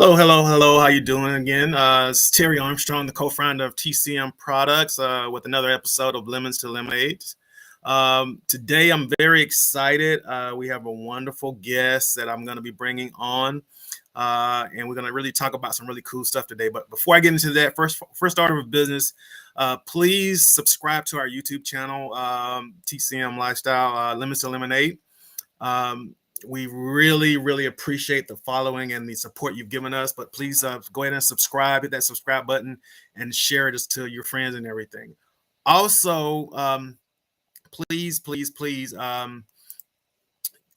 Hello, hello, hello. How you doing again? It's Terry Armstrong, the co-founder of TCM Products, with another episode of Lemons to Lemonades. Today, I'm very excited. We have a wonderful guest that I'm going to be bringing on, and we're going to really talk about some really cool stuff today. But before I get into that, first order of business, please subscribe to our YouTube channel, TCM Lifestyle Lemons to Lemonade. We really appreciate the following and the support you've given us, but please go ahead and subscribe, hit that subscribe button and share it to your friends and everything. Also, please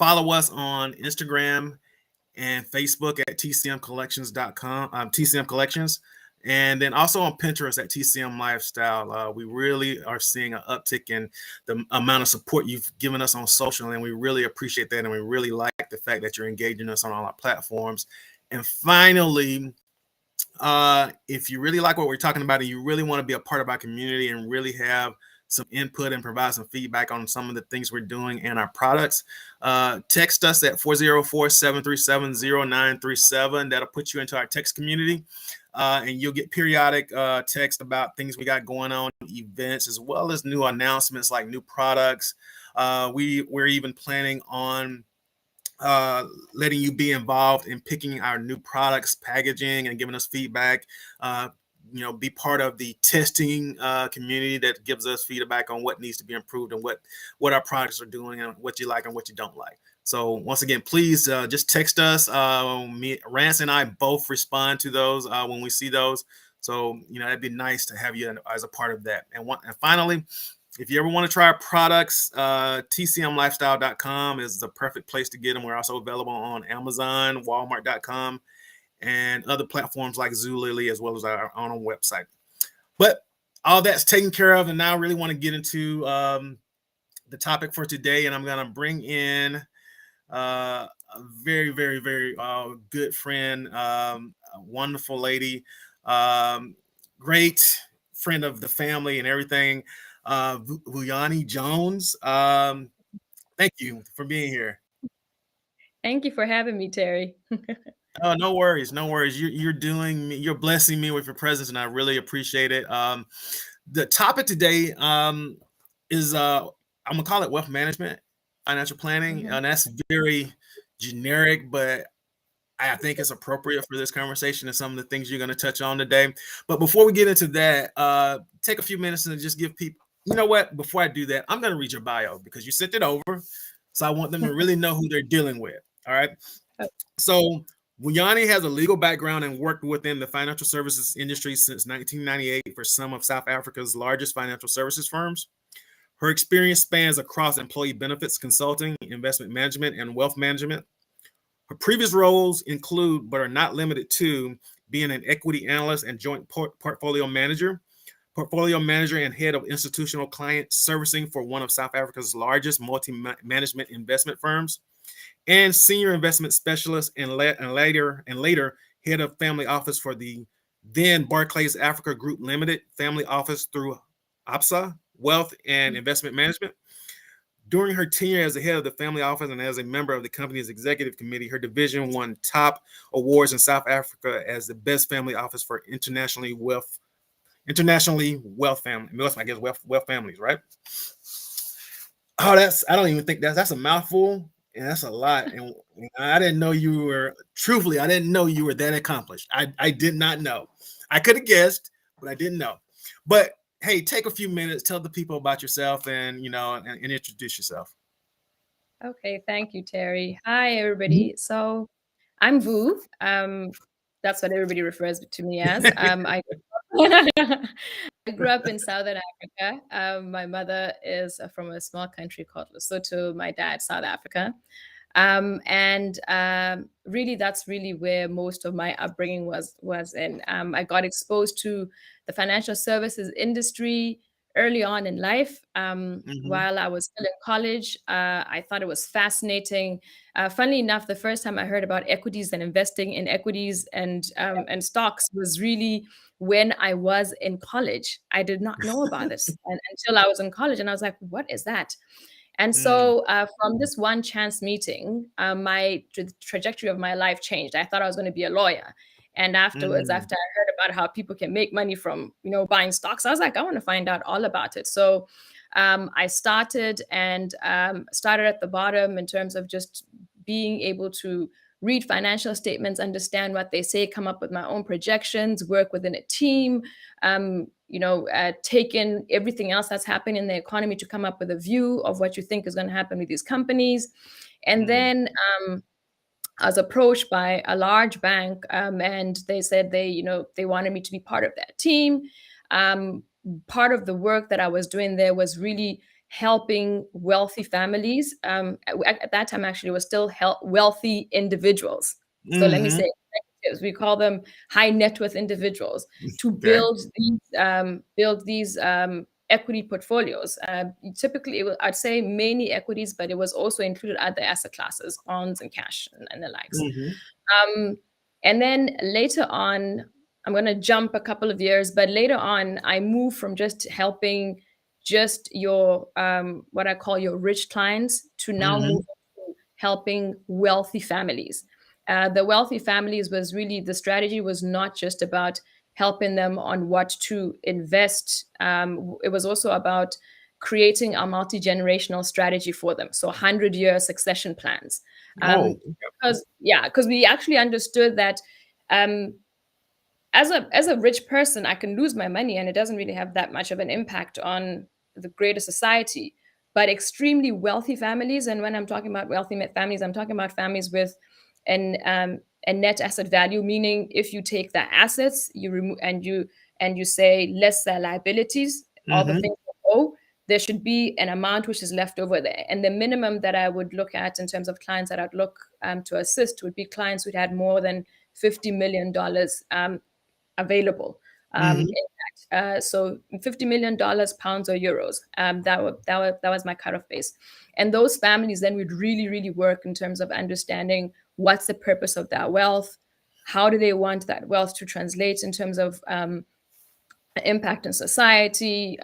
follow us on Instagram and Facebook at tcmcollections.com, TCM Collections, and then also on Pinterest at TCM Lifestyle. We really are seeing an uptick in the amount of support you've given us on social, and we really appreciate that, and we really like the fact that you're engaging us on all our platforms. And finally, if you really like what we're talking about and you really want to be a part of our community and really have some input and provide some feedback on some of the things we're doing and our products, text us at 404-737-0937. That'll put you into our text community, and you'll get periodic text about things we got going on, events, as well as new announcements like new products. We're even planning on letting you be involved in picking our new products, packaging, and giving us feedback. Be part of the testing community that gives us feedback on what needs to be improved and what our products are doing and what you like and what you don't like. So once again, please just text us. Rance and I both respond to those when we see those. So, it'd be nice to have you as a part of that. And finally, if you ever want to try our products, tcmlifestyle.com is the perfect place to get them. We're also available on Amazon, Walmart.com, and other platforms like Zulily, as well as our own website. But all that's taken care of, and now I really want to get into the topic for today, and I'm going to bring in a very good friend, a wonderful lady, great friend of the family and everything, Vuyani Jones. Thank you for being here. Thank you for having me, Terry. Oh, no worries, no worries. You're blessing me with your presence, and I really appreciate it. The topic today is I'm gonna call it wealth management, financial planning, and that's very generic, but I think it's appropriate for this conversation and some of the things you're going to touch on today. But before we get into that, take a few minutes and just give people, you know what? Before I do that, I'm going to read your bio because you sent it over. So I want them to really know who they're dealing with. All right. So Vuyani has a legal background and worked within the financial services industry since 1998 for some of South Africa's largest financial services firms. Her experience spans across employee benefits consulting, investment management, and wealth management. Her previous roles include, but are not limited to, being an equity analyst and joint portfolio manager and head of institutional client servicing for one of South Africa's largest multi-management investment firms, and senior investment specialist and later head of family office for the then Barclays Africa Group Limited family office through APSA Wealth and Investment Management. During her tenure as the head of the family office and as a member of the company's executive committee, her division won top awards in South Africa as the best family office for internationally wealth families, right? Oh, I don't even think that's a mouthful, and that's a lot. And I didn't know you were that accomplished. I did not know. I could have guessed, but I didn't know. But hey, take a few minutes, tell the people about yourself and introduce yourself. Okay, thank you, Terry. Hi, everybody. So I'm Vu. That's what everybody refers to me as. I I grew up in Southern Africa. My mother is from a small country called Lesotho. My dad, South Africa. Really, that's really where most of my upbringing was in. I got exposed to the financial services industry early on in life. While I was still in college, I thought it was fascinating. Funnily enough, the first time I heard about equities and investing in equities and stocks was really when I was in college. I did not know about this until I was in college, and I was like, "What is that?" And so, from this one chance meeting, my trajectory of my life changed. I thought I was going to be a lawyer. And afterwards, Mm, after I heard about how people can make money from, buying stocks, I was like, I want to find out all about it. So I started and started at the bottom in terms of just being able to read financial statements, understand what they say, come up with my own projections, work within a team, take in everything else that's happening in the economy to come up with a view of what you think is going to happen with these companies. And mm, then I was approached by a large bank, and they said they wanted me to be part of that team. Um, Part of the work that I was doing there was really helping wealthy families. At that time, actually, it was still wealthy individuals. So let me mhm. say executives. We call them high net worth individuals to Okay. build these equity portfolios. Typically, I'd say mainly equities, but it was also included other asset classes, bonds and cash and the likes. Mhm. Um, and then later on, I'm going to jump a couple of years, but later on, I moved from just helping just your what I call your rich clients to now Mhm. moving to helping wealthy families. The wealthy families was really the strategy was not just about helping them on what to invest. It was also about creating a multi-generational strategy for them. So 100-year succession plans. Oh, Because we actually understood that um, as a rich person, I can lose my money and it doesn't really have that much of an impact on the greater society. But extremely wealthy families, and when I'm talking about wealthy families, I'm talking about families with a net asset value, meaning if you take the assets, you remove and you say less the liabilities, all the mhm. things you owe, there should be an amount which is left over there. And the minimum that I would look at in terms of clients that I'd look to assist would be clients who'd had more than $50 million available. In Mhm. so $50 million, pounds or euros. That was my cutoff base, and those families then would really really work in terms of understanding what's the purpose of that wealth, how do they want that wealth to translate in terms of impact in society,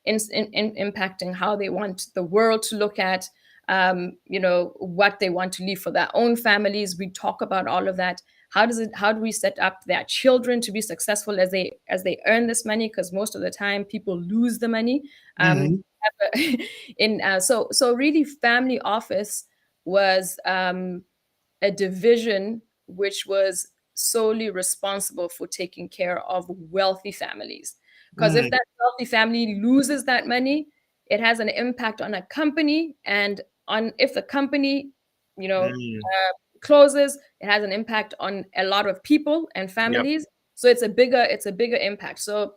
impacting how they want the world to look at, what they want to leave for their own families. We talk about all of that. How do we set up their children to be successful as they earn this money? Because most of the time people lose the money. Um, Mhm. so really, family office was a division which was solely responsible for taking care of wealthy families. Because if Mm, that wealthy family loses that money, it has an impact on a company, and on if the company, mm. closes, it has an impact on a lot of people and Yep. families. So it's a bigger impact. So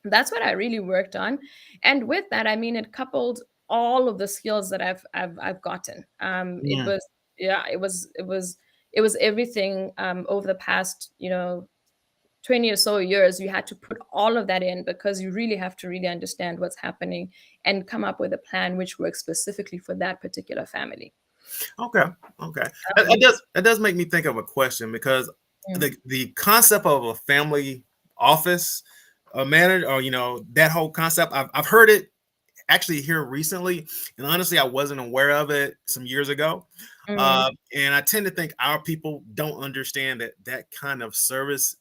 that's what I really worked on. And with that, I mean, it coupled all of the skills that I've gotten. It Mm. was yeah, it was everything over the past 20 or so years. You had to put all of that in because you really have to really understand what's happening and come up with a plan which works specifically for that particular family. Okay. Okay. That does make me think of a question because Mm, the concept of a family office, a manager, or that whole concept, I've heard it actually here recently, and honestly, I wasn't aware of it some years ago. mm, And I tend to think our people don't understand that kind of service,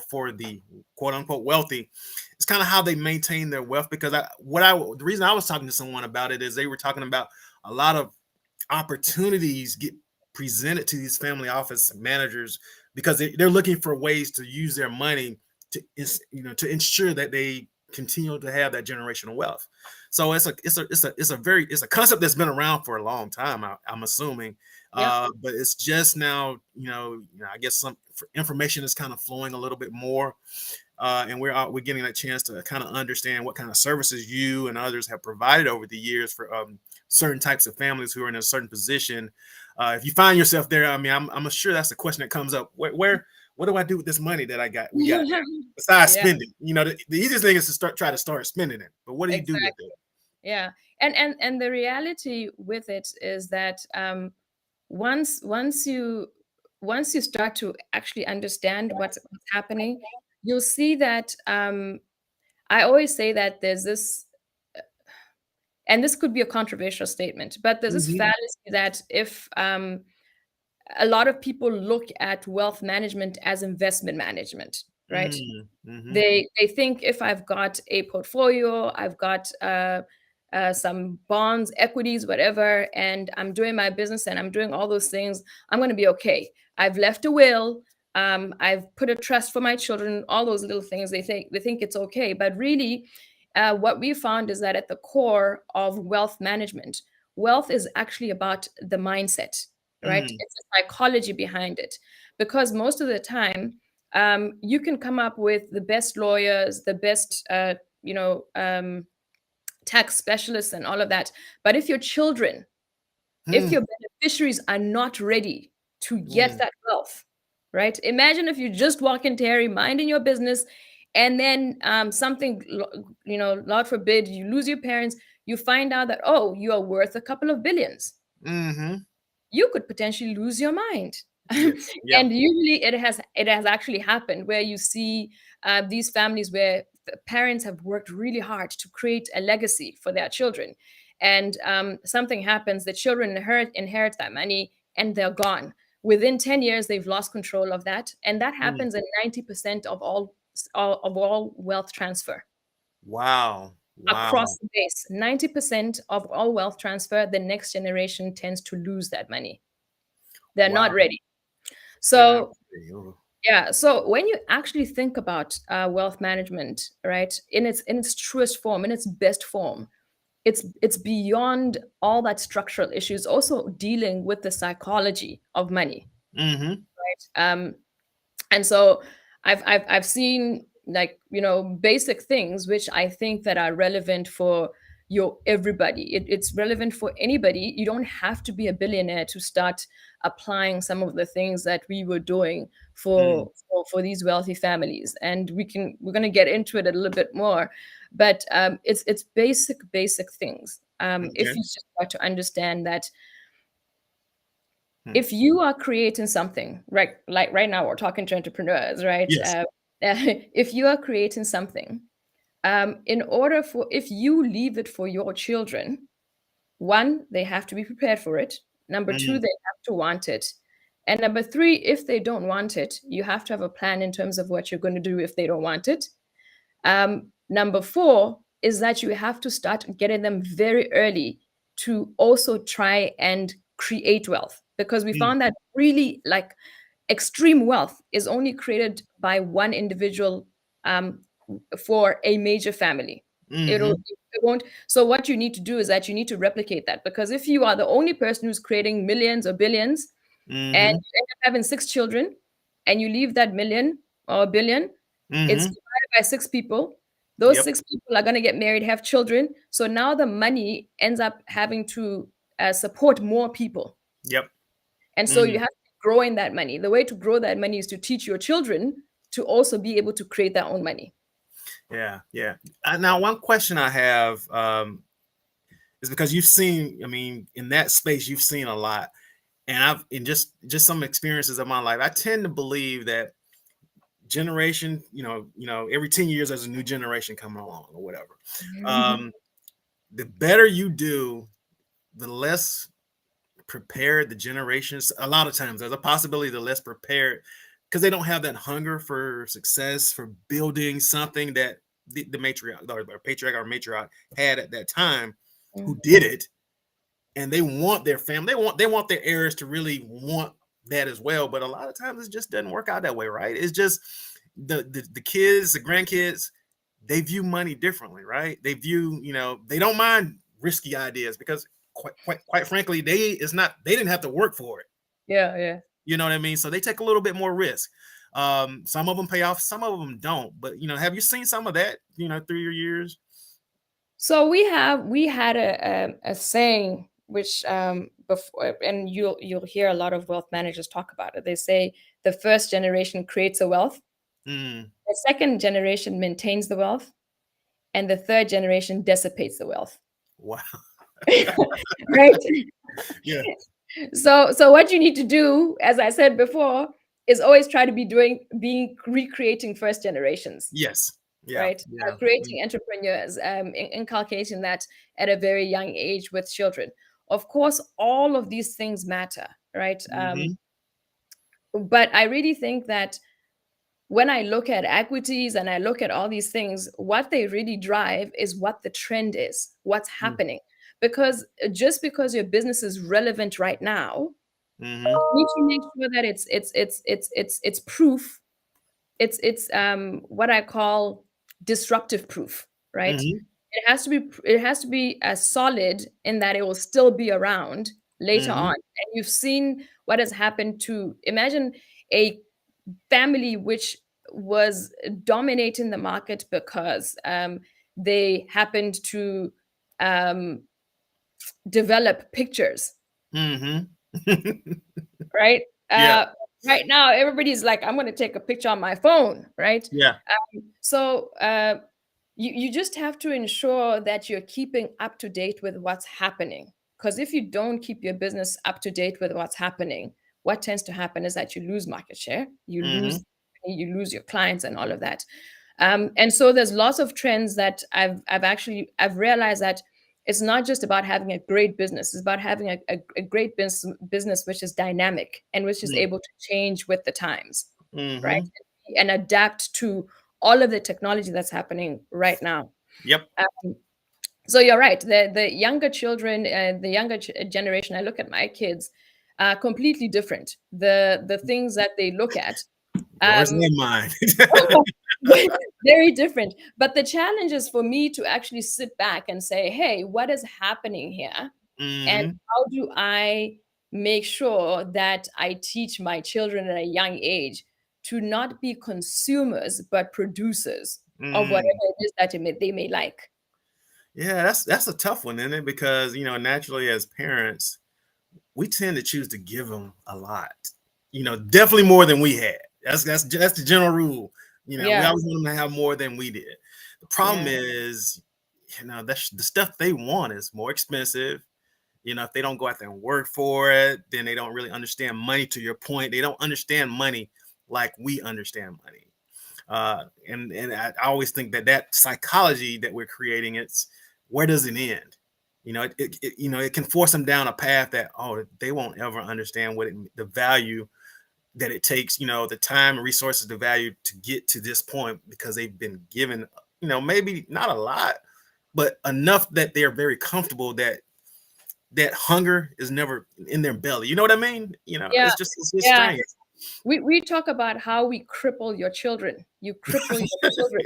for the quote unquote wealthy, it's kind of how they maintain their wealth. Because the reason I was talking to someone about it is they were talking about a lot of opportunities get presented to these family office managers because they're looking for ways to use their money to ensure that they continue to have that generational wealth. So it's a concept that's been around for a long time. I'm assuming, yep. but it's just now, I guess some information is kind of flowing a little bit more, and we're getting a chance to kind of understand what kind of services you and others have provided over the years for certain types of families who are in a certain position. If you find yourself there, I mean, I'm sure that's the question that comes up. What do I do with this money that we got now? Besides Yeah, spending, the easiest thing is to try to start spending it. But what do you do with exactly. it? Yeah. And the reality with it is that once once you once you start to actually understand what's happening, you'll see that I always say that there's this, and this could be a controversial statement, but there's this Hmm. fallacy that if a lot of people look at wealth management as investment management, right? Mm, mhm, They think if I've got a portfolio, I've got some bonds, equities, whatever, and I'm doing my business and I'm doing all those things, I'm going to be okay. I've left a will. I've put a trust for my children. All those little things, they think it's okay, but really, what we found is that at the core of wealth management, wealth is actually about the mindset, right? mm, It's the psychology behind it, because most of the time you can come up with the best lawyers, the best, tax specialists, and all of that. But if your children, if mm, your beneficiaries are not ready to get mm, that wealth, right? Imagine if you just walk in, Terry, minding your business, and then Lord forbid, you lose your parents, you find out that, oh, you are worth a couple of billions, mhm. you could potentially lose your mind. Yes, yeah, And usually it has actually happened where you see these families where parents have worked really hard to create a legacy for their children, and something happens, the children inherit that money, and they're gone within 10 years. They've lost control of that, and that mm. happens in 90% of all wealth transfer Wow, across wow, the base. 90% of all wealth transfer, the next generation tends to lose that money. They're not wow. ready. They're not So, ready. Ooh. yeah. So when you actually think about wealth management, right, in its truest form, in its best form, it's beyond all that structural issues. Also dealing with the psychology of money, Mhm, right? And so I've seen, like, basic things which I think that are relevant for your everybody. It's relevant for anybody. You don't have to be a billionaire to start applying some of the things that we were doing mm, for these wealthy families, and we're going to get into it a little bit more. But it's basic things. If okay. you just start to understand that Hmm. if you are creating something, right, like right now we're talking to entrepreneurs, right? Yes. If you are creating something, in order for if you leave it for your children, one, they have to be prepared for it. Number two, Mm, they have to want it. And number three, if they don't want it, you have to have a plan in terms of what you're going to do if they don't want it. Number four is that you have to start getting them very early to also try and create wealth, because we mm, found that really, like, extreme wealth is only created by one individual, um, for a major family. mhm, It won't. So what you need to do is that you need to replicate that, because if you are the only person who's creating millions or billions, and mhm, you end up having six children, and you leave that million or billion, it's mhm. divided by six people. Those Yep, six people are going to get married, have children. So now the money ends up having to support more people. yep. And so you Mm, have to be growing that money. The way to grow that money is to teach your children to also be able to create their own money. yeah, yeah. Now, one question I have is because you've seen, I mean, in that space, you've seen a lot, and I've in just some experiences of my life. I tend to believe that generation, every 10 years there's a new generation coming along or whatever. Um, the better you do, the less prepared the generations. A lot of times there's a possibility they're less prepared because they don't have that hunger for success, for building something that the matriarch or patriarch or matriarch had at that time, who Mm. did it, and they want their family, they want their heirs to really want that as well. But a lot of times it just doesn't work out that way, right? It's just the kids, the grandkids, they view money differently, right? They view, they don't mind risky ideas because quite frankly, they didn't have to work for it. Yeah, yeah. You know what I mean? So they take a little bit more risk. Some of them pay off, some of them don't. But have you seen some of that, through your years? So we had a saying which, before, and you'll hear a lot of wealth managers talk about it. They say the first generation creates a wealth, Mm, the second generation maintains the wealth, and the third generation dissipates the wealth. wow. Right? Yeah. So what you need to do, as I said before, is always try to being recreating first generations, Yes. Yeah. right? Yeah. Creating entrepreneurs, inculcating that at a very young age with children. Of course, all of these things matter, right? Mm-hmm. But I really think that when I look at equities and I look at all these things, what they really drive is what the trend is, what's Mm, happening. Because just because your business is relevant right now, mhm, you need to make sure that it's proof. It's what I call disruptive proof, right? mhm, It has to be as solid in that it will still be around later on. mhm, And you've seen what has happened to, imagine a family which was dominating the market because they happened to um, develop pictures, mhm. right? Yeah, Right now, everybody's like, I'm going to take a picture on my phone, right? yeah. So you just have to ensure that you're keeping up to date with what's happening. Because if you don't keep your business up to date with what's happening, what tends to happen is that you lose market share, Mhm, you lose your clients and all of that. And so there's lots of trends that I've realized that it's not just about having a great business; it's about having a great business which is dynamic and which is mm, able to change with the times, right? mhm. And adapt to all of the technology that's happening right now. Yep. Um, so you're right. The younger children, the younger generation. I look at my kids, completely different. The things that they look at. Yours Um, and mine. very different. But the challenge is for me to actually sit back and say, hey, what is happening here? And Mhm, how do I make sure that I teach my children at a young age to not be consumers, but producers of whatever mm. it is that they may like? Yeah, that's a tough one, isn't it? Because, naturally as parents, we tend to choose to give them a lot. Definitely more than we had. That's the general rule. We Yeah, always want them to have more than we did. The problem yeah, is, that's the stuff they want is more expensive. If they don't go out there and work for it, then they don't really understand money. To your point, they don't understand money like we understand money. And I always think that psychology that we're creating, it's where does it end? It can force them down a path that, oh, they won't ever understand the value that it takes, the time and resources, the value to get to this point because they've been given, maybe not a lot, but enough that they're very comfortable that hunger is never in their belly. You know what I mean? yeah, It's just yeah. strange. We talk about how we cripple your children. You cripple your children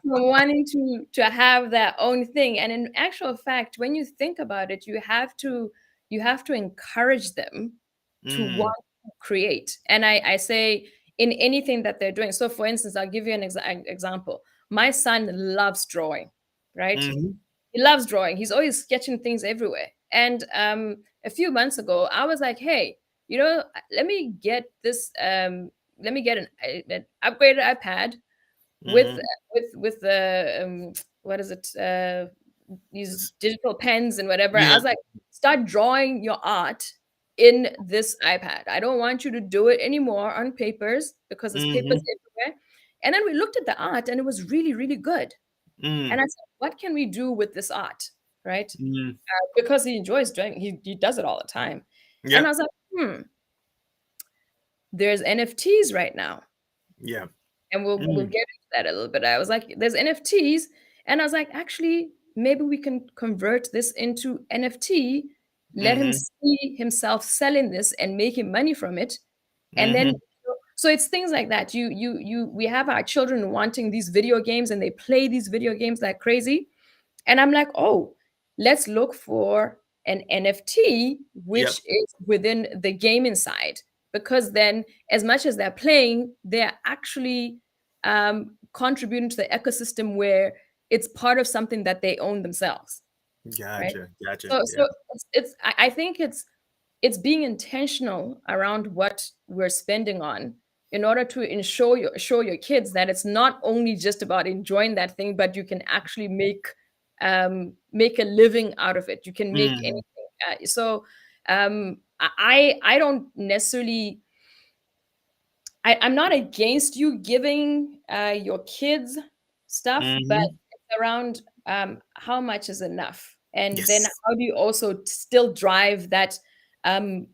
from wanting to have their own thing. And in actual fact, when you think about it, you have to encourage them to Mm, want to create. And I say in anything that they're doing. So for instance, I'll give you an example. My son loves drawing, right? mhm, He loves drawing. He's always sketching things everywhere. And a few months ago, I was like, hey, let me get this. Let me get an upgraded iPad with mhm. with the what is it? These digital pens and whatever. I Yeah. was like, start drawing your art in this iPad. I don't want you to do it anymore on papers because there's papers Mhm, everywhere. And then we looked at the art and it was really, really good. And mm, I said, what can we do with this art? Right? mm. Because he enjoys doing he does it all the time. And I Yep. was like, there's NFTs right now. Yeah. And we'll Mm, get into that a little bit. I was like, there's NFTs. And I was like, actually, maybe we can convert this into NFT, let him mhm, see himself selling this and making money from it. And then mhm. so it's things like that. We have our children wanting these video games and they play these video games like crazy. And I'm like, oh, let's look for an NFT Yep. which is within the gaming side. Because then, as much as they're playing, they're actually contributing to the ecosystem where it's part of something that they own themselves, right? Gotcha, gotcha. So Yeah. I think it's being intentional around what we're spending on in order to ensure show your kids that it's not only just about enjoying that thing, but you can actually make a living out of it. You can make anything. Mhm, I don't necessarily. I'm not against you giving your kids stuff, but mhm. it's around how much is enough, and then Yes. how do you also still drive that um,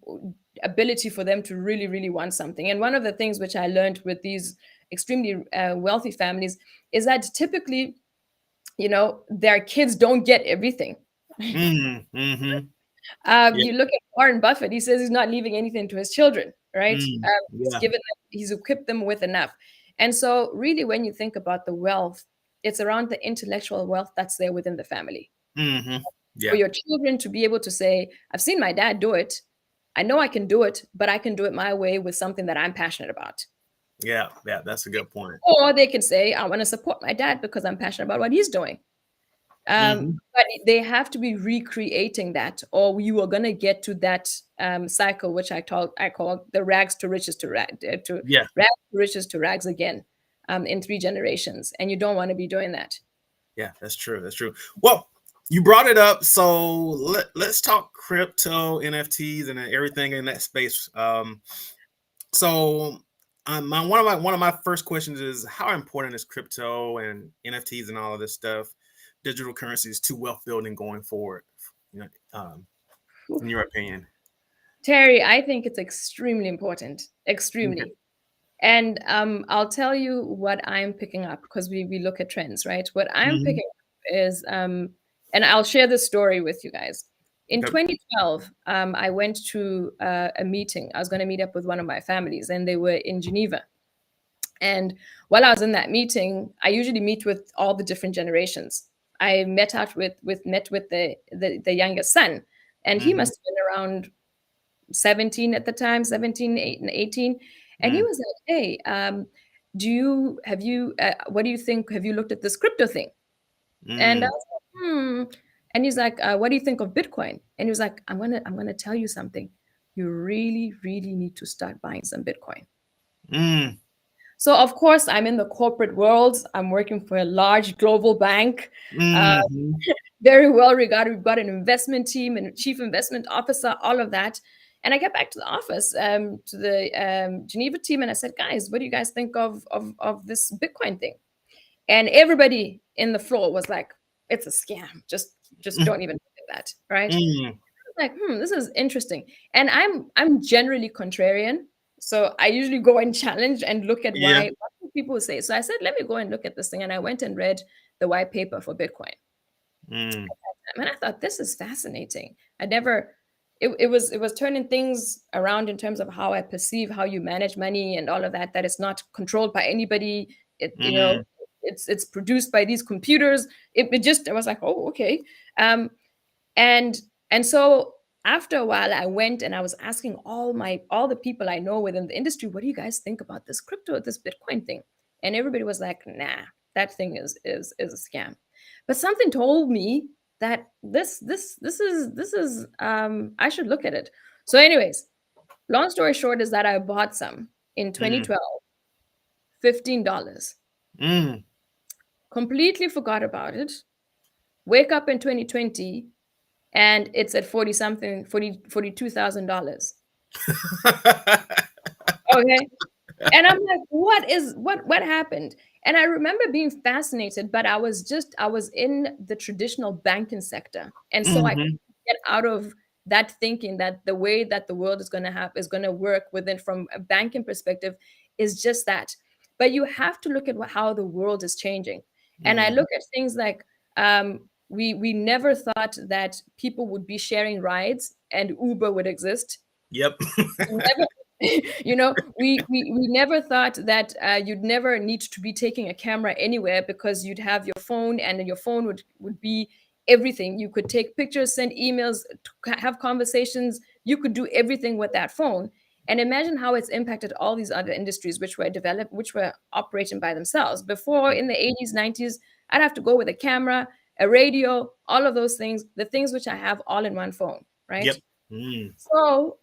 ability for them to really, really want something. And one of the things which I learned with these extremely wealthy families is that typically, their kids don't get everything. Mm, mhm. You Yeah. look at Warren Buffett, he says he's not leaving anything to his children, right? He's Yeah. given them, he's equipped them with enough. And so, really, when you think about the wealth, it's around the intellectual wealth that's there within the family. Mhm. For Yeah. your children to be able to say, I've seen my dad do it. I know I can do it, but I can do it my way with something that I'm passionate about. Yeah. Yeah. That's a good point. Or they can say, I want to support my dad because I'm passionate about what he's doing. Mhm. But they have to be recreating that, or you are going to get to that cycle, which I call the rags to riches to Yeah. rags to riches to rags again, in 3 generations, and you don't want to be doing that. Yeah. That's true. That's true. Well, you brought it up, so let's talk crypto, NFTs, and everything in that space. So, one of my first questions is how important is crypto and NFTs and all of this stuff, digital currencies, to wealth building going forward? You know, in your opinion. Terry, I think it's extremely important, Okay. extremely. And I'll tell you what I'm picking up, because we look at trends, right? What I'm Mhm. picking up is, and I'll share this story with you guys. In Okay. 2012, I went to a meeting. I was going to meet up with one of my families, and they were in Geneva. And while I was in that meeting, I usually meet with all the different generations. I met with the youngest son, and he Mhm. must have been around 17 at the time, 17, 8, and 18. And he Mm. was like, hey, what do you think? Have you looked at this crypto thing? And I Mm. was like, hmm. And he's like, what do you think of Bitcoin? And he was like, I'm gonna tell you something. You really, really need to start buying some Bitcoin. Mm. So of course, I'm in the corporate world. I'm working for a large global bank. Uh, Mhm. very well regarded. We've got an investment team and a chief investment officer, all of that. And I get back to the office, to the Geneva team, and I said, guys, what do you guys think of this Bitcoin thing? And everybody in the floor was like, it's a scam. Just Mm. don't even look at that, right? Mm. Like, this is interesting. And I'm generally contrarian. So I usually go and challenge and look at Yeah. what do people say. So I said, let me go and look at this thing. And I went and read the white paper for Bitcoin. Mm. And I thought, this is fascinating. I never it was turning things around in terms of how I perceive how you manage money and all of that, that it's not controlled by anybody. Mm. It's produced by these computers. It just, I was like, oh, okay. Um, and and so after a while, I went and I was asking all the people I know within the industry, what do you guys think about this Bitcoin thing? And everybody was like, nah, that thing is a scam. But something told me that this is I should look at it. So, anyways, long story short is that I bought some in Mm. 2012, $15. Mm. Completely forgot about it. Wake up in 2020 and it's at 40 something, $42,000. Okay. And I'm like, what happened? And I remember being fascinated, but I was in the traditional banking sector. And so I Mhm. couldn't get out of that thinking that the way that the world is going to work within from a banking perspective is just that. But you have to look at how the world is changing. And I Mm. look at things like, we never thought that people would be sharing rides and Uber would exist. Yep. Never, we never thought that you'd never need to be taking a camera anywhere, because you'd have your phone, and then your phone would be everything. You could take pictures, send emails, have conversations. You could do everything with that phone. And imagine how it's impacted all these other industries which were operating by themselves. Before, in the 80s, 90s, I'd have to go with a camera, a radio, all of those things, the things which I have all in one phone, right? Yep. Mm. So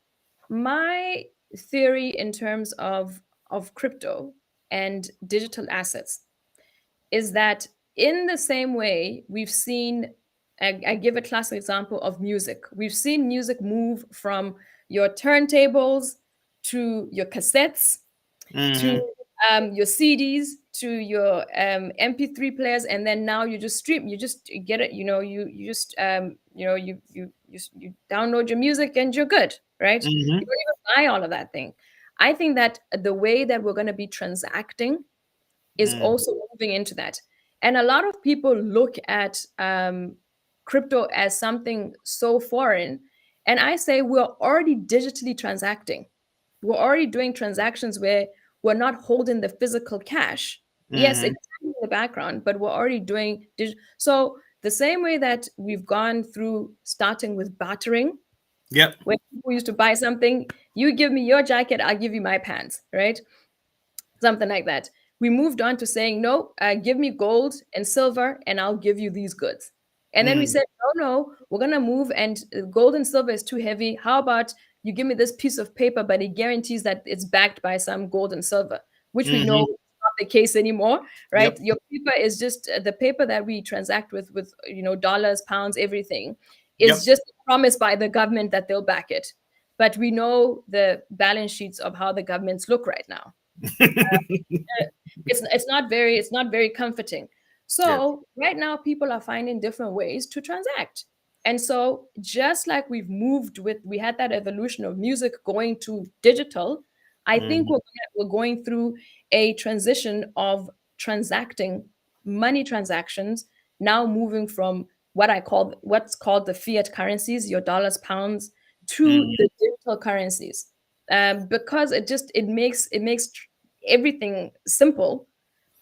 my theory in terms of crypto and digital assets is that, in the same way we've seen, I give a classic example of music. We've seen music move from your turntables to your cassettes to Mhm. your CDs to your MP3 players, and then now you just stream. You just get it. You just you download your music and you're good, right? You Mhm. don't even buy all of that thing. I think that the way that we're going to be transacting is Mm. also moving into that. And a lot of people look at crypto as something so foreign. And I say we're already digitally transacting. We're already doing transactions where we're not holding the physical cash. Yes, it's Mhm. in the background, but we're already doing so the same way that we've gone through starting with bartering, Yep. where people used to buy something, you give me your jacket, I'll give you my pants, right? Something like that. We moved on to saying, no, give me gold and silver, and I'll give you these goods. And then we Mm. said, no, no, we're going to move, and gold and silver is too heavy. How about you give me this piece of paper, but it guarantees that it's backed by some gold and silver, which we know Mhm. is not the case anymore, right? Yep. Your paper is just the paper that we transact with dollars, pounds, everything is Yep. just promised by the government that they'll back it. But we know the balance sheets of how the governments look right now. It's not very comforting. Yes. So right now people are finding different ways to transact. And so just like we had that evolution of music going to digital, I think Mhm. we're going through a transition of transacting money transactions, now moving from what's called the fiat currencies, your dollars, pounds, to Mhm. the digital currencies. Because it makes everything simple.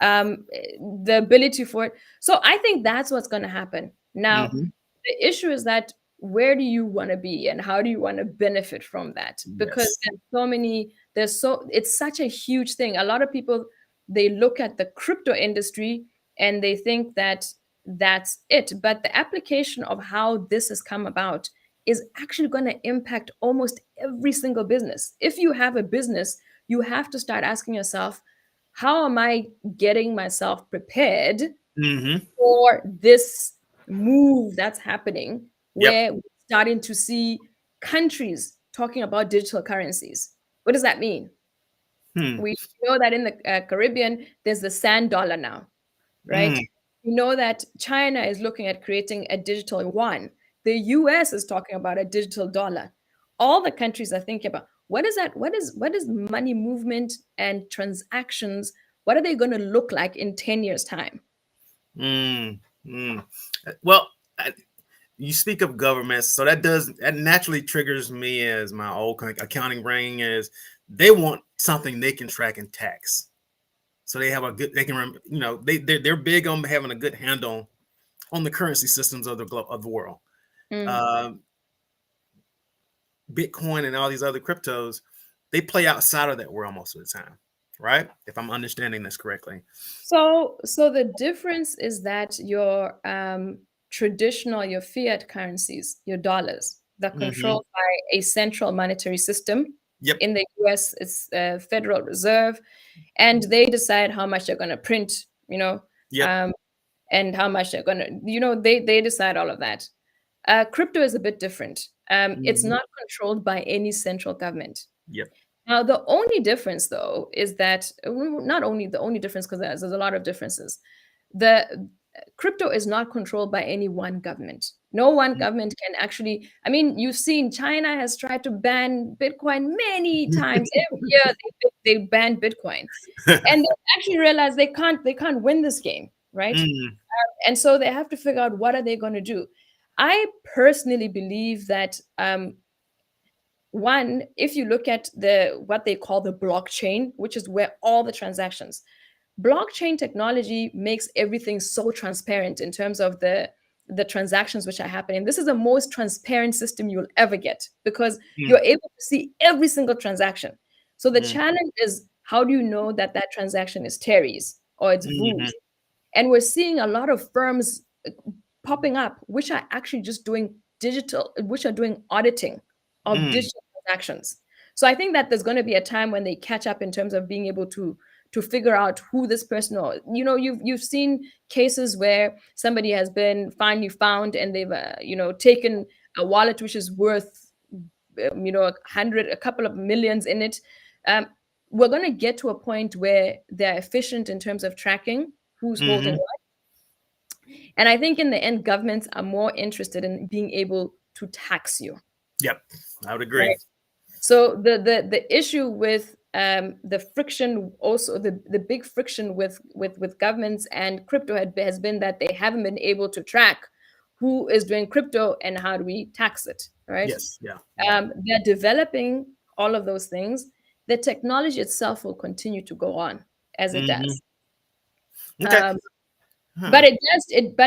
The ability for it. So I think that's what's going to happen. Now, Mhm. the issue is that where do you want to be and how do you want to benefit from that? Because Yes. it's such a huge thing. A lot of people, they look at the crypto industry and they think that that's it. But the application of how this has come about is actually going to impact almost every single business. If you have a business, you have to start asking yourself, how am I getting myself prepared Mhm. for this move that's happening, Yep. where we're starting to see countries talking about digital currencies? What does that mean? Hmm. We know that in the Caribbean, there's the sand dollar now, right? Mm. We know that China is looking at creating a digital yuan. The US is talking about a digital dollar. All the countries are thinking about what is that? What is money movement and transactions? What are they going to look like in 10 years' time? Mm. Mm. Well, you speak of governments, so that naturally triggers me as my old accounting brain is they want something they can track and tax. So they have a good they can they're big on having a good handle on the currency systems of the world. Mm. Um, Bitcoin and all these other cryptos, they play outside of that world most of the time, right? If I'm understanding this correctly. So the difference is that your your fiat currencies, your dollars, they're Hmm. controlled by a central monetary system. Yep. In the US, it's Federal Reserve, and they decide how much they're going to print, you know, Yep. um, and how much they're going to, they decide all of that. Crypto is a bit different. It's Hmm. not controlled by any central government. Yep. Now, the only difference, though, is that not only the only difference, because there's a lot of differences. The crypto is not controlled by any one government. No one government can actually. I mean, you've seen China has tried to ban Bitcoin many times. Every year they ban Bitcoin, and they actually realize they can't win this game, right? Mm. And so they have to figure out what are they going to do. I personally believe that one, if you look at what they call the blockchain, which is where all the transactions, blockchain technology makes everything so transparent in terms of the transactions which are happening. This is the most transparent system you'll ever get because Mm. you're able to see every single transaction. So the Mm. challenge is, how do you know that that transaction is Terry's or it's Mhm. Vu's? And we're seeing a lot of firms popping up which are actually just doing which are doing auditing of Mm. digital transactions. So I think that there's going to be a time when they catch up in terms of being able to figure out who this person, or you've seen cases where somebody has been finally found and they've taken a wallet which is worth a couple of millions in it. um, we're going to get to a point where they're efficient in terms of tracking who's holding Mm-hmm. what. And I think in the end, governments are more interested in being able to tax you, Yep. I would agree. right? So the issue with the friction, also the big friction with governments and crypto has been that they haven't been able to track who is doing crypto and how do we tax it, right? Yes. Yeah. Yeah. They're developing all of those things. The technology itself will continue to go on as it Mm-hmm. does. Okay. Um, Huh. but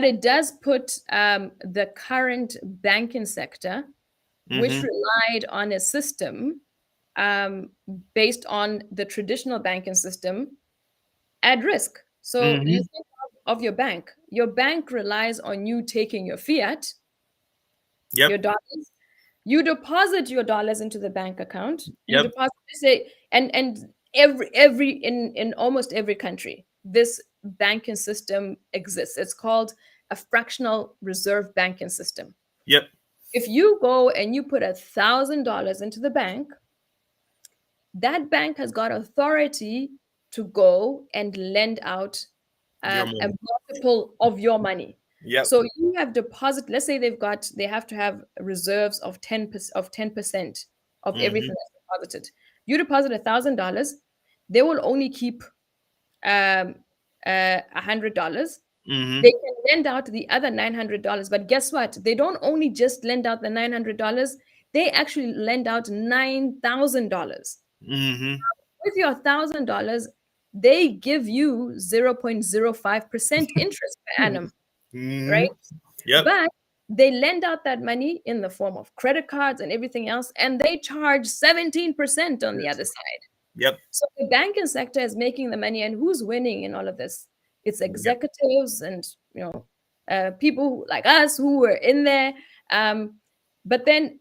it does put the current banking sector, which Mm-hmm. relied on a system um, based on the traditional banking system, at risk. So you Mm-hmm. think of your bank. Your bank relies on you taking your fiat, your Yep. dollars. You deposit your dollars into the bank account. You Yep. deposit, say, and every in almost every country, this banking system exists. It's called a fractional reserve banking system. Yep. If you go and you put $1,000 into the bank, that bank has got authority to go and lend out Your a money. multiple of your money. Yep. So you have deposit. Let's say they have to have reserves of 10% of Mm-hmm. everything that's deposited. You deposit $1,000, they will only keep um, $100. Mm-hmm. They can lend out the other $900, but guess what? They don't only just lend out the $900; they actually lend out $9,000. Mm-hmm. With your $1,000, they give you 0.05% interest per annum, Mm-hmm. right? Yep. But they lend out that money in the form of credit cards and everything else, and they charge 17% on the Yes. other side. Yep. So the banking sector is making the money, and who's winning in all of this? It's Yep. executives and people like us who were in there. Um, but then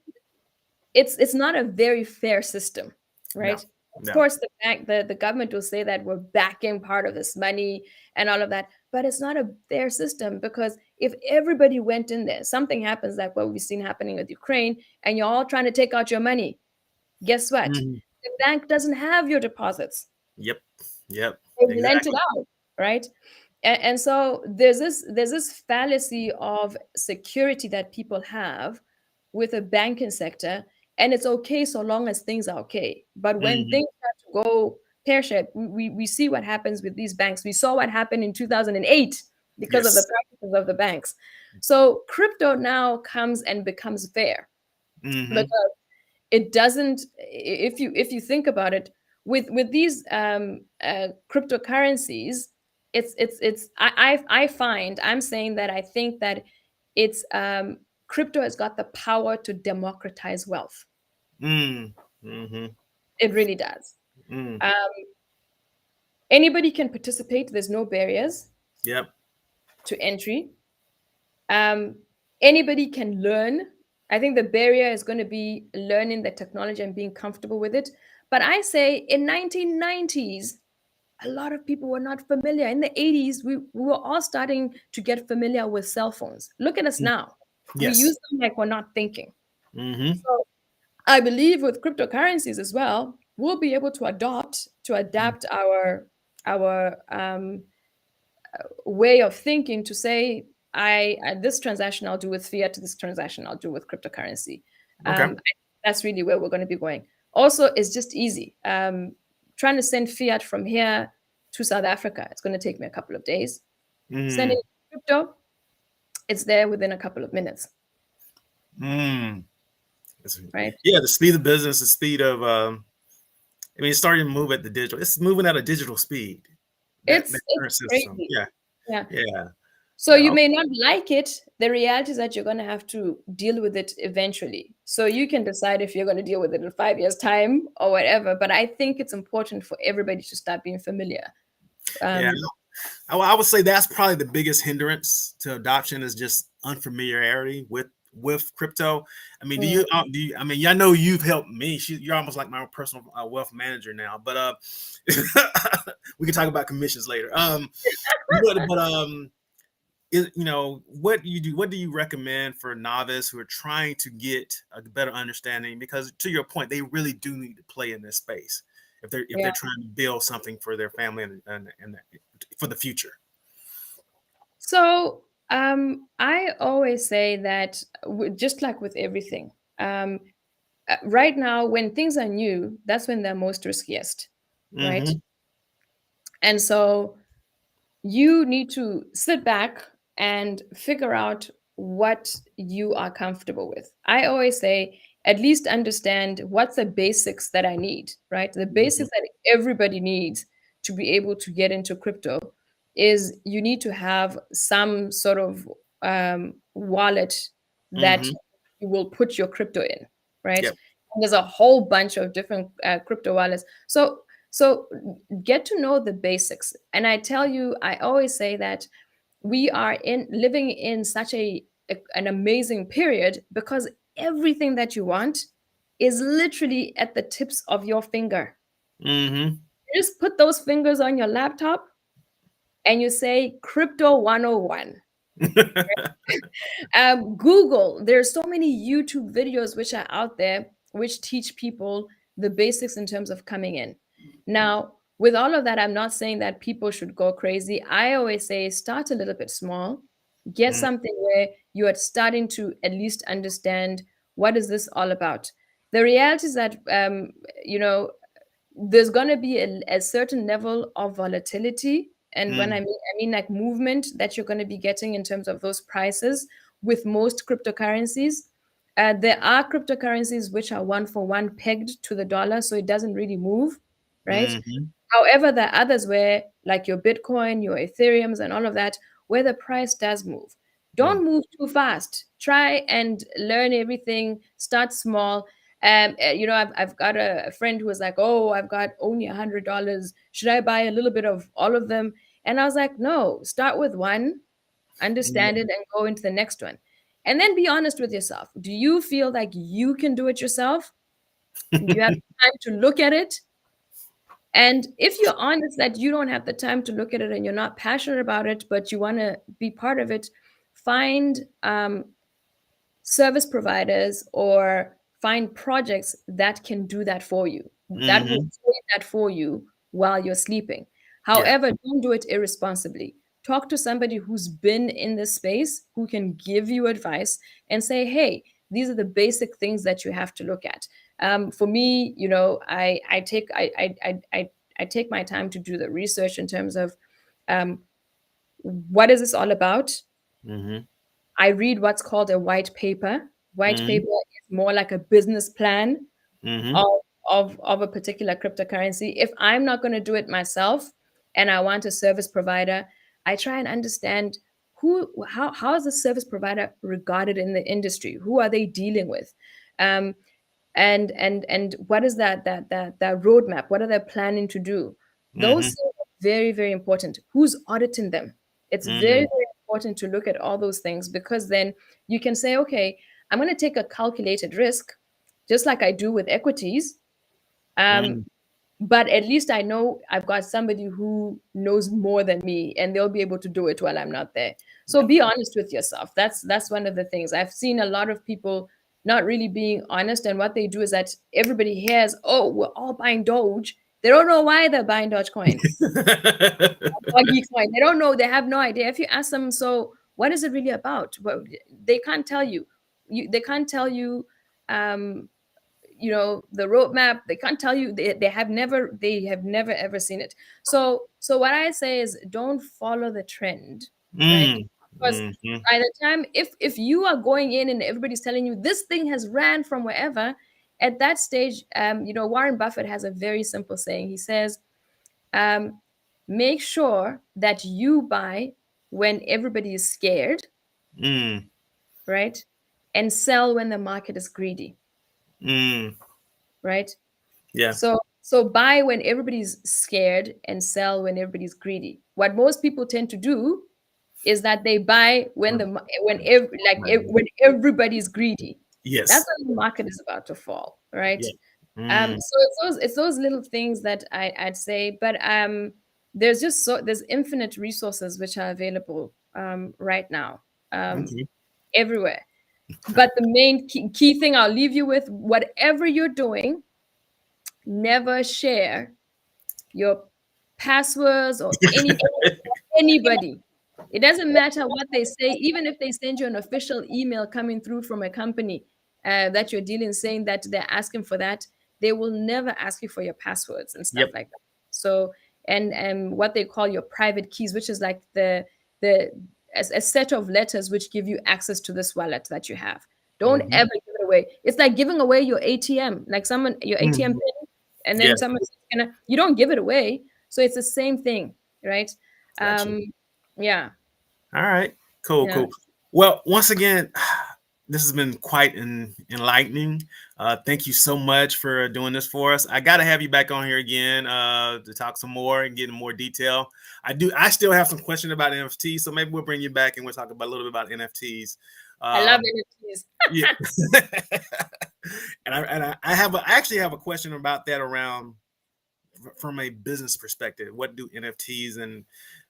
it's not a very fair system, No. right? Of No. course, the government will say that we're backing part of this money and all of that, but it's not a fair system because if everybody went in there, something happens like what we've seen happening with Ukraine, and you're all trying to take out your money. Guess what? Mm-hmm. The bank doesn't have your deposits. Yep. Yep. They lent it Exactly. out, right? And so there's this fallacy of security that people have with a banking sector, and it's okay so long as things are okay. But when Mm-hmm. things start to go pear-shaped, we see what happens with these banks. We saw what happened in 2008 because of the Yes. practices of the banks. So crypto now comes and becomes fair Mm-hmm. because it doesn't, if you think about it, with these cryptocurrencies, I find, I'm saying that I think that it's crypto has got the power to democratize wealth. Mm. Mm-hmm. It really does. Mm. um, Anybody can participate. There's no barriers Yep. to entry. um, Anybody can learn. I think the barrier is going to be learning the technology and being comfortable with it. But I say in 1990s, a lot of people were not familiar. In the 80s, we were all starting to get familiar with cell phones. Look at us Mm. now. We Yes. use them like we're not thinking. Mm-hmm. So I believe with cryptocurrencies as well, we'll be able to adapt our way of thinking to say, this transaction I'll do with fiat, this transaction I'll do with cryptocurrency. Okay. That's really where we're going to be going. Also, it's just easy. Trying to send fiat from here to South Africa, it's going to take me a couple of days. Mm. Sending crypto, it's there within a couple of minutes, Mm. right? Yeah, the speed of business, the speed of I mean, it's starting to move at the digital. It's moving at a digital speed. That It's current system. crazy. Yeah. Yeah. Yeah. So Yeah. you may not like it. The reality is that you're going to have to deal with it eventually. So you can decide if you're going to deal with it in 5 years' time or whatever. But I think it's important for everybody to start being familiar. Yeah. Um, I would say that's probably the biggest hindrance to adoption is just unfamiliarity with crypto. I mean, mm, do you? I mean, I know you've helped me. You're almost like my personal wealth manager now. But we can talk about commissions later. But what do you do? What do you recommend for novice who are trying to get a better understanding? Because to your point, they really do need to play in this space. if Yeah. they're trying to build something for their family and for the future. So I always say that just like with everything, um, right now when things are new, that's when they're most riskiest, right? Mm-hmm. And so you need to sit back and figure out what you are comfortable with. I always say, at least understand what's the basics that I need, right? The Mm-hmm. basics that everybody needs to be able to get into crypto is you need to have some sort of wallet that Mm-hmm. you will put your crypto in, right? Yep. And there's a whole bunch of different crypto wallets. So get to know the basics. And I tell you, I always say that we are in living in such an amazing period because everything that you want is literally at the tips of your finger. Mm-hmm. You just put those fingers on your laptop and you say crypto 101. Google, there's so many YouTube videos which are out there which teach people the basics in terms of coming in. Now, with all of that, I'm not saying that people should go crazy. I always say start a little bit small, get Mm, something where you are starting to at least understand what is this all about. The reality is that you know there's going to be a certain level of volatility, and when mm, I mean like movement that you're going to be getting in terms of those prices with most cryptocurrencies. There are cryptocurrencies which are one for one pegged to the dollar, so it doesn't really move, right? mhm, However, there are others where, like your Bitcoin, your Ethereums, and all of that, where the price does move. mm, Don't move too fast. Try and learn everything. Start small. I've got a friend who was like, "Oh, I've got only $100. Should I buy a little bit of all of them?" And I was like, "No. Start with one, understand yeah. it, and go into the next one, and then be honest with yourself. Do you feel like you can do it yourself? Do you have time to look at it? And if you're honest that you don't have the time to look at it and you're not passionate about it, but you want to be part of it, find service providers or find projects that can do that for you, that will Mhm, trade that for you while you're sleeping. yeah. However, don't do it irresponsibly. Talk to somebody who's been in this space, who can give you advice and say, hey, these are the basic things that you have to look at. For me, I take my time to do the research in terms of um, what is this all about. Mhm, I read what's called a white paper. White mhm, paper is more like a business plan mhm, of of a particular cryptocurrency. If I'm not going to do it myself and I want a service provider, I try and understand how is the service provider regarded in the industry? Who are they dealing with? Um, and what is that roadmap? What are they planning to do? Those mhm, things are very, very important. Who's auditing them? It's very, mm, very important to look at all those things because then you can say, okay, I'm going to take a calculated risk, just like I do with equities. Um, mm, but at least I know I've got somebody who knows more than me and they'll be able to do it while I'm not there. So yeah. be honest with yourself. That's one of the things. I've seen a lot of people not really being honest, and what they do is that everybody hears, oh, we're all buying Doge. They don't know why they're buying Dogecoin or Geekcoin. They don't know, they have no idea. If you ask them, so what is it really about? Well, they can't tell you. They can't tell you um the roadmap. They can't tell you. They have never ever seen it. So what I say is don't follow the trend, right? Mm, Because mhm, by the time, if you are going in and everybody's telling you this thing has ran from wherever, at that stage, Warren Buffett has a very simple saying. He says, um, make sure that you buy when everybody is scared, mm, right? And sell when the market is greedy, mm, right? yeah. So buy when everybody's scared and sell when everybody's greedy. What most people tend to do is that they buy when Mm, the mar- when ev- like ev- right. when everybody's greedy. That's Yes. when the market is about to fall, right? Yeah. So Mm, it's those little things that I'd say, but there's infinite resources which are available right now, okay. everywhere. But the main key thing I'll leave you with, whatever you're doing, never share your passwords or anything for anybody. It doesn't matter what they say, even if they send you an official email coming through from a company that you're dealing, saying that they're asking for that, they will never ask you for your passwords and stuff Yep. like that. So, and what they call your private keys, which is like the a set of letters which give you access to this wallet that you have. Don't Mhm. ever give it away. It's like giving away your ATM, like someone your ATM Mhm. pin, and then Yes. someone says, you don't give it away. So it's the same thing, right? Gotcha. Um, yeah, All right. Cool, yeah. cool. Well, once again, this has been quite enlightening. Thank you so much for doing this for us. I got to have you back on here again to talk some more and get in more detail. I still have some questions about NFTs, so maybe we'll bring you back and we'll talk about a little bit about NFTs. I love Um, NFTs. yeah. I actually have a question about that around from a business perspective. What do NFTs and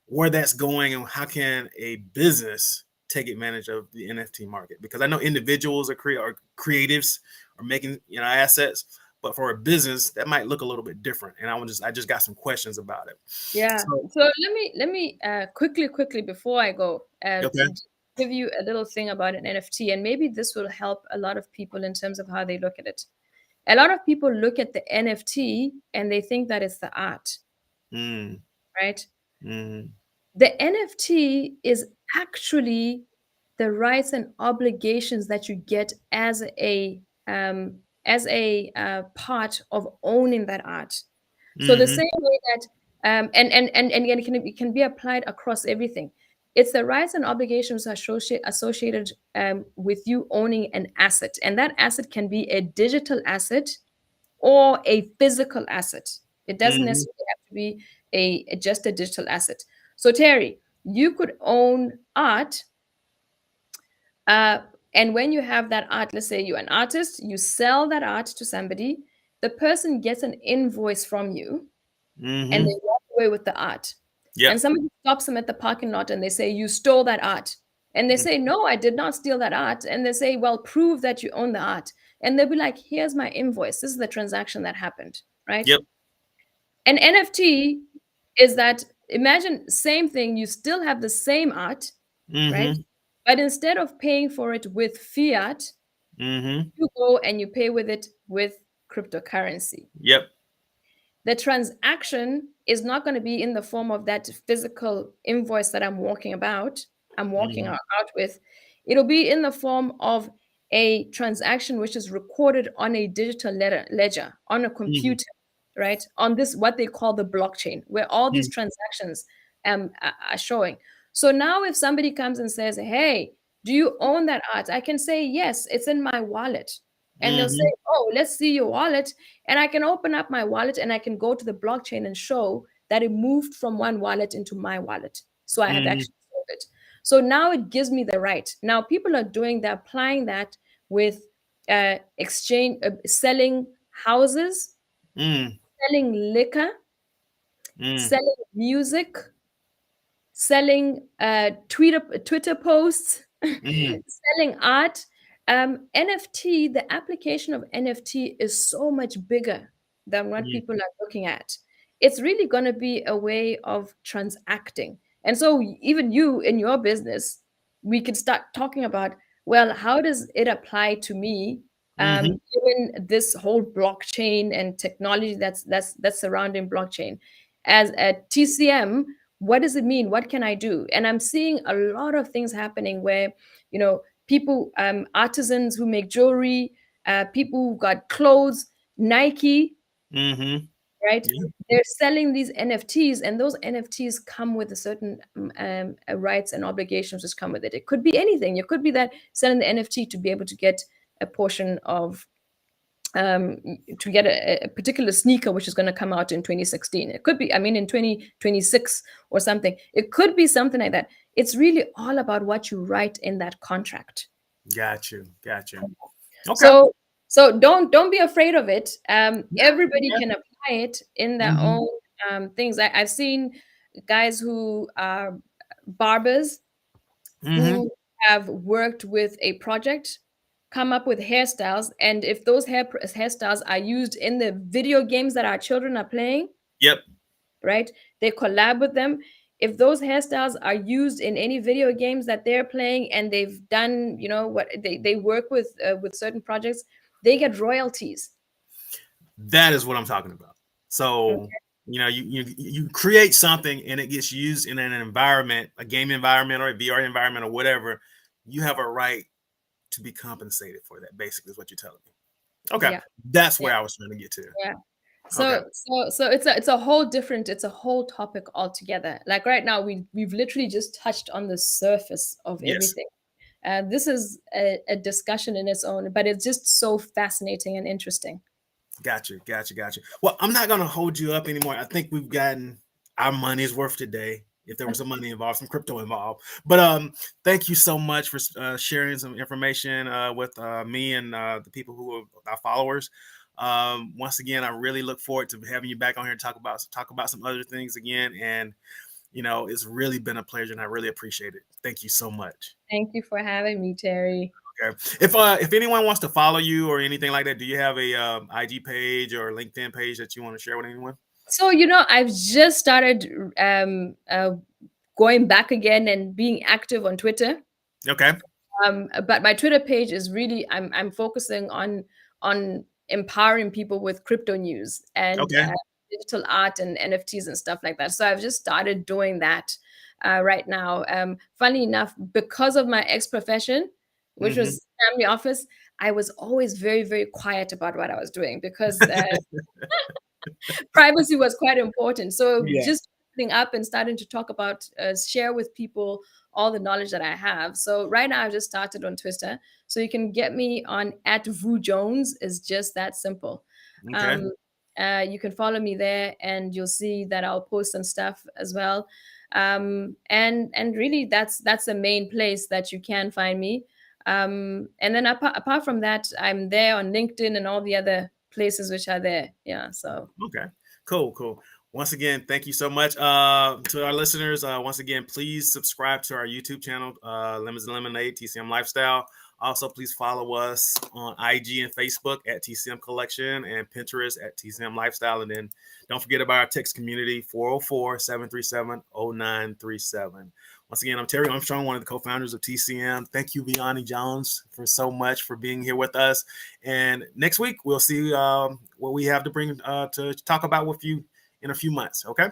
where that's going, and how can a business take advantage of the NFT market? Because I know individuals are creatives are making assets, but for a business that might look a little bit different. And I just got some questions about it. Yeah. So So let me quickly before I go okay. give you a little thing about an NFT, and maybe this will help a lot of people in terms of how they look at it. A lot of people look at the NFT and they think that it's the art, Mm, right? mm, The NFT is actually the rights and obligations that you get as a part of owning that art. So the mm-hmm, same way that and again, it can be applied across everything. It's the rights and obligations associated with you owning an asset, and that asset can be a digital asset or a physical asset. It doesn't mm-hmm, necessarily have to be just a digital asset. So Terry, you could own art, uh, and when you have that art, let's say you're an artist, you sell that art to somebody, the person gets an invoice from you, and mm-hmm. they walk away with the art. And Yep. somebody stops them at the parking lot and they say, "You stole that art." And they say, "No, I did not steal that art." And they say, "Well, prove that you own the art." And they'll be like, "Here's my invoice. This is the transaction that happened." Right? Yep. An NFT is that, imagine, same thing, you still have the same art, right? Mm-hmm, But instead of paying for it with fiat, mm-hmm. you go and you pay with it with cryptocurrency. Yep. The transaction is not going to be in the form of that physical invoice that I'm walking Mm-hmm, out with. It'll be in the form of a transaction which is recorded on a digital ledger on a mm-hmm, computer, right? On this, what they call the blockchain, where all these transactions are showing. So now if somebody comes and says, "Hey, do you own that art?" I can say, "Yes, it's in my wallet." And they'll mm-hmm, say, "Oh, let's see your wallet." And I can open up my wallet and I can go to the blockchain and show that it moved from one wallet into my wallet. So I have mm-hmm, actually sold it. So now it gives me the right. Now people are doing, they're applying that with selling houses, mm-hmm, selling liquor, mm, selling music, selling Twitter posts, mm, selling art. NFT, the application of NFT is so much bigger than what mm, people are looking at. It's really going to be a way of transacting. And so, even you in your business, we could start talking about, well, how does it apply to me, mhm, given this whole blockchain and technology that's surrounding blockchain? As a TCM, what does it mean? What can I do? And I'm seeing a lot of things happening where, people, artisans who make jewelry, people who got clothes, Nike, mhm. right? Yeah. They're selling these NFTs, and those NFTs come with a certain rights and obligations which come with it. It could be anything. It could be that selling the NFT to be able to get a portion of um, to get a particular sneaker which is going to come out in 2016. It could be, I mean, in 2026 or something. It could be something like that. It's really all about what you write in that contract. Got you, got you. Okay. So don't be afraid of it. Yeah, Everybody yeah. can apply it in their Mhm, own things. I've seen guys who are barbers mhm. who have worked with a project come up with hairstyles, and if those hairstyles are used in the video games that our children are playing, Yep. right? They collab with them. If those hairstyles are used in any video games that they're playing, and they've done, what they work with certain projects, they get royalties. That is what I'm talking about. So, Okay. you create something and it gets used in an environment, a game environment or a VR environment or whatever. You have a right to be compensated for that. Basically, is what you're telling me. Okay, Yeah. that's Yeah. where I was trying to get to. Yeah. Okay. So it's a whole topic altogether. Like right now, we've literally just touched on the surface of Yes. everything. This is a discussion in its own, but it's just so fascinating and interesting. Gotcha. Gotcha. Gotcha. Well, I'm not gonna hold you up anymore. I think we've gotten our money's worth today. If there was some money involved, some crypto involved. But thank you so much for sharing some information with me and the people who are our followers. Once again, I really look forward to having you back on here to talk about some other things again. And it's really been a pleasure, and I really appreciate it. Thank you so much. Thank you for having me, Terry. Okay. If anyone wants to follow you or anything like that, do you have a IG page or LinkedIn page that you want to share with anyone? So, I've just started going back again and being active on Twitter. Okay. But my Twitter page is really, I'm focusing on empowering people with crypto news and Okay. digital art and NFTs and stuff like that. So I've just started doing that right now. Funny enough, because of my ex profession, which Hmm. was family office, I was always very, very quiet about what I was doing because privacy was quite important. So Yeah. just opening up and starting to talk about, share with people all the knowledge that I have. So right now I've just started on Twitter. So you can get me on @VooJones. Is just that simple. Okay. Um, you can follow me there, and you'll see that I'll post some stuff as well. And really, that's the main place that you can find me. And then apart from that, I'm there on LinkedIn and all the other places which are there. Yeah. So Okay. Cool. Cool. Once again, thank you so much to our listeners. Once again, please subscribe to our YouTube channel, Lemons and Lemonade TCM Lifestyle. Also, please follow us on IG and Facebook at TCM Collection and Pinterest at TCM Lifestyle. And then don't forget about our text community, 404-737-0937. Once again, I'm Terry Armstrong, one of the co-founders of TCM. Thank you, Vianney Jones, for so much for being here with us. And next week, we'll see what we have to bring to talk about with you in a few months. Okay.